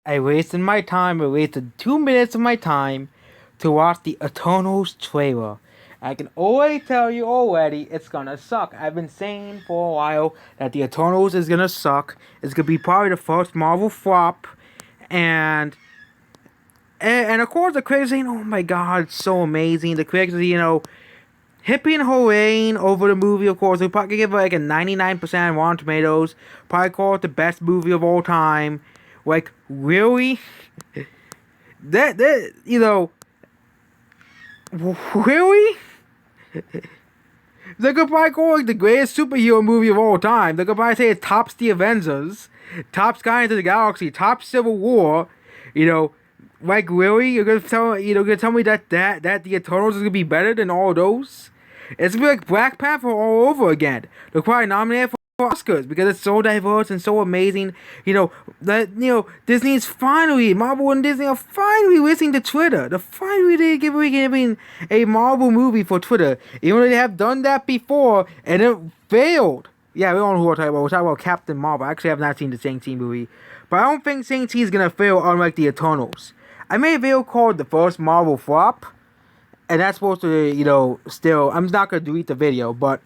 I wasted my time. I wasted 2 minutes of my time to watch the Eternals trailer. I can already tell you already, it's gonna suck. I've been saying for a while that the Eternals is gonna suck. It's gonna be probably the first Marvel flop, and and of course the critics saying, "Oh my God, it's so amazing." The critics, hippie and hooray over the movie. Of course, they probably give it like a 99% on Rotten Tomatoes. Probably call it the best movie of all time. Like, really? that really? They could probably call it the greatest superhero movie of all time. They could probably say it tops the Avengers, tops Guardians of the Galaxy, tops Civil War. You know, like, really? You're gonna tell me that the Eternals is gonna be better than all those? It's gonna be like Black Panther all over again. They're probably nominated for Oscars because it's so diverse and so amazing. Disney's finally, Marvel and Disney are finally listening to Twitter. They're finally giving a Marvel movie for Twitter, even though they have done that before and it failed. Yeah, we don't know who we're talking about. We're talking about Captain Marvel. I actually have not seen the Shang-Chi movie, but I don't think Shang-Chi is gonna fail, unlike the Eternals. I made a video called the first Marvel flop, and that's supposed to, still, I'm not gonna delete the video, but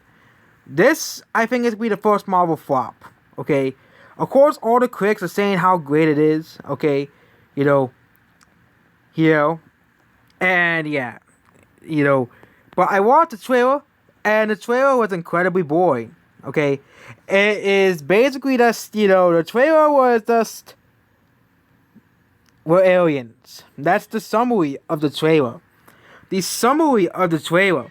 this, I think, is going to be the first Marvel flop, okay? Of course, all the critics are saying how great it is, okay? And yeah, but I watched the trailer, and the trailer was incredibly boring, okay? It is basically just, the trailer was just, we're aliens. That's the summary of the trailer. The summary of the trailer.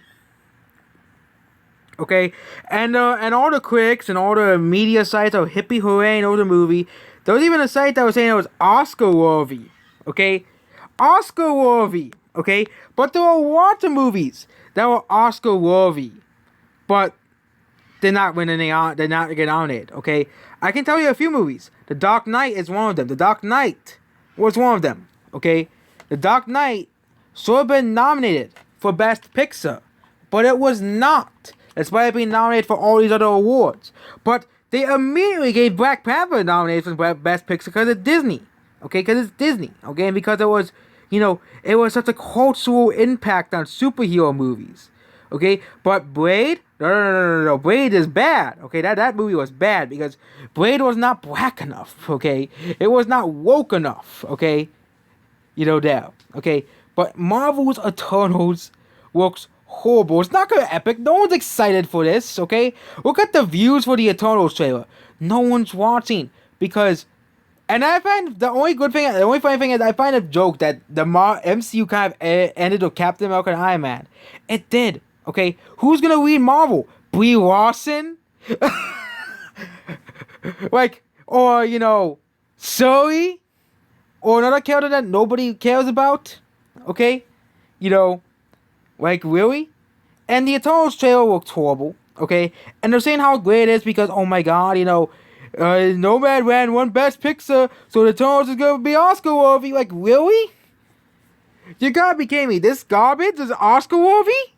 Okay, and all the critics and all the media sites are hippie hooray over the movie. There was even a site that was saying it was Oscar worthy. Okay, Oscar worthy. Okay, but there were lots of movies that were Oscar worthy, but they're not winning. They're not getting nominated. Okay, I can tell you a few movies. The Dark Knight is one of them. The Dark Knight was one of them. Okay, The Dark Knight should have been nominated for Best Picture, but it was not. Despite being nominated for all these other awards. But they immediately gave Black Panther nomination for Best Picture because it's Disney. Okay, because it's Disney. Okay, and because it was, it was such a cultural impact on superhero movies. Okay, but Blade? No. Blade is bad. Okay, that movie was bad because Blade was not black enough. Okay, it was not woke enough. Okay, that. Okay, but Marvel's Eternals looks horrible. It's not gonna be epic. No one's excited for this, okay? Look at the views for the Eternals trailer. No one's watching because, and I find the only funny thing is I find a joke that the MCU kind of ended with Captain America and Iron Man. It did, okay? Who's gonna read Marvel? Brie Larson? Or Sully? Or another character that nobody cares about, okay? Really? And the Eternals trailer looked horrible, okay? And they're saying how great it is because, oh my God, Nomadland won Best Picture, so the Eternals is gonna be Oscar worthy. Like, really? You gotta be kidding me. This garbage is Oscar worthy?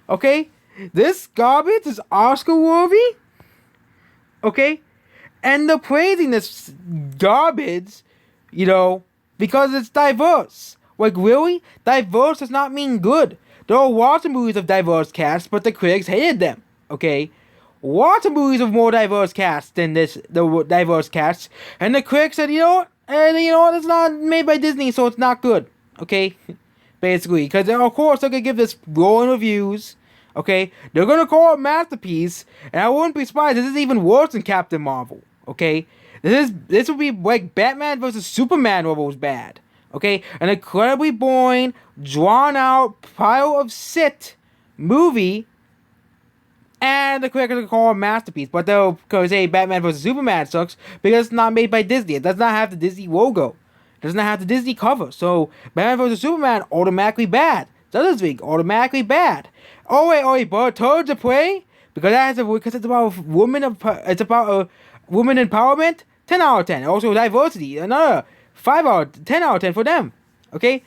Okay? This garbage is Oscar worthy? Okay? And they're praising this garbage, because it's diverse. Like, really? Diverse does not mean good. There are lots of movies of diverse casts, but the critics hated them. Okay? Lots of movies of more diverse casts than the diverse casts. And the critics said, it's not made by Disney, so it's not good. Okay? Basically. Because, of course, they're going to give this glowing reviews. Okay? They're going to call it a masterpiece. And I wouldn't be surprised. This is even worse than Captain Marvel. Okay? This would be like Batman vs. Superman was bad. Okay, an incredibly boring, drawn-out pile of shit movie, and the critics will call it a masterpiece. But they'll say Batman vs. Superman sucks because it's not made by Disney. It does not have the Disney logo. It does not have the Disney cover. So Batman vs. Superman automatically bad. Justice League automatically bad. Oh wait, but Birds of Prey because it's about women. It's about women empowerment. 10 out of 10. Also diversity. Another 10 out of 10 for them. Okay?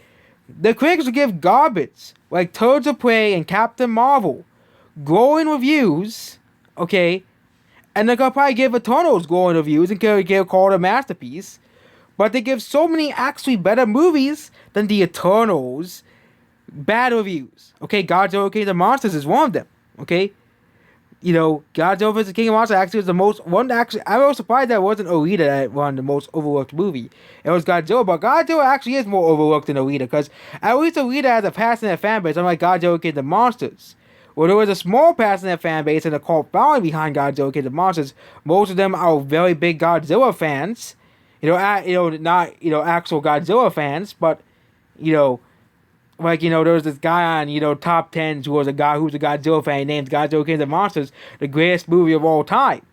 The critics will give garbage like Birds of Prey and Captain Marvel glowing reviews, okay? And they're gonna probably give Eternals glowing reviews and call it a masterpiece. But they give so many actually better movies than the Eternals. Bad reviews. Okay, Godzilla King of the Monsters is one of them. Okay, Godzilla vs. King of Monsters actually was the most one. Actually, I was surprised that it wasn't Alita that won the most overlooked movie. It was Godzilla, but Godzilla actually is more overlooked than Alita because at least Alita has a passionate fan base, unlike Godzilla King of the Monsters. Well, there was a small passionate fan base and a cult following behind Godzilla King of the Monsters. Most of them are very big Godzilla fans. Not actual Godzilla fans, but there was this guy on, top 10s who was a guy who's a Godzilla fan. He named Godzilla King of the Monsters the greatest movie of all time.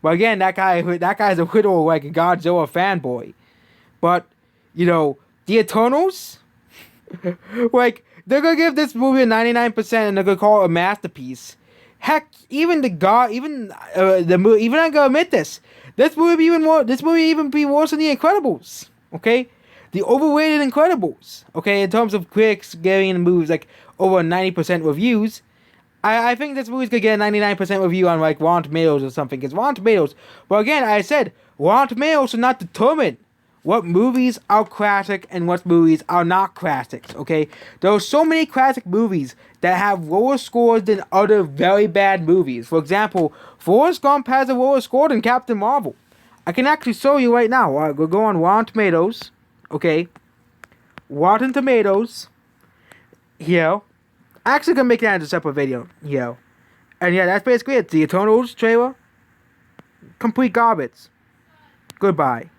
But again, that guy's a little like a Godzilla fanboy. But, the Eternals, they're gonna give this movie a 99% and they're gonna call it a masterpiece. Heck, even I'm gonna admit this. This movie even be worse than The Incredibles. Okay? The overrated Incredibles, okay, in terms of critics giving the movies like over 90% reviews, I think this movie's gonna get a 99% review on like Rotten Tomatoes or something. Because Rotten Tomatoes, well, again, I said Rotten Tomatoes should not determine what movies are classic and what movies are not classics. Okay, there are so many classic movies that have lower scores than other very bad movies. For example, Forrest Gump has a lower score than Captain Marvel. I can actually show you right now. We'll go on Rotten Tomatoes. Okay, Rotten Tomatoes, here. Actually gonna make that into a separate video, here. And yeah, that's basically it. The Eternals trailer, complete garbage. Goodbye.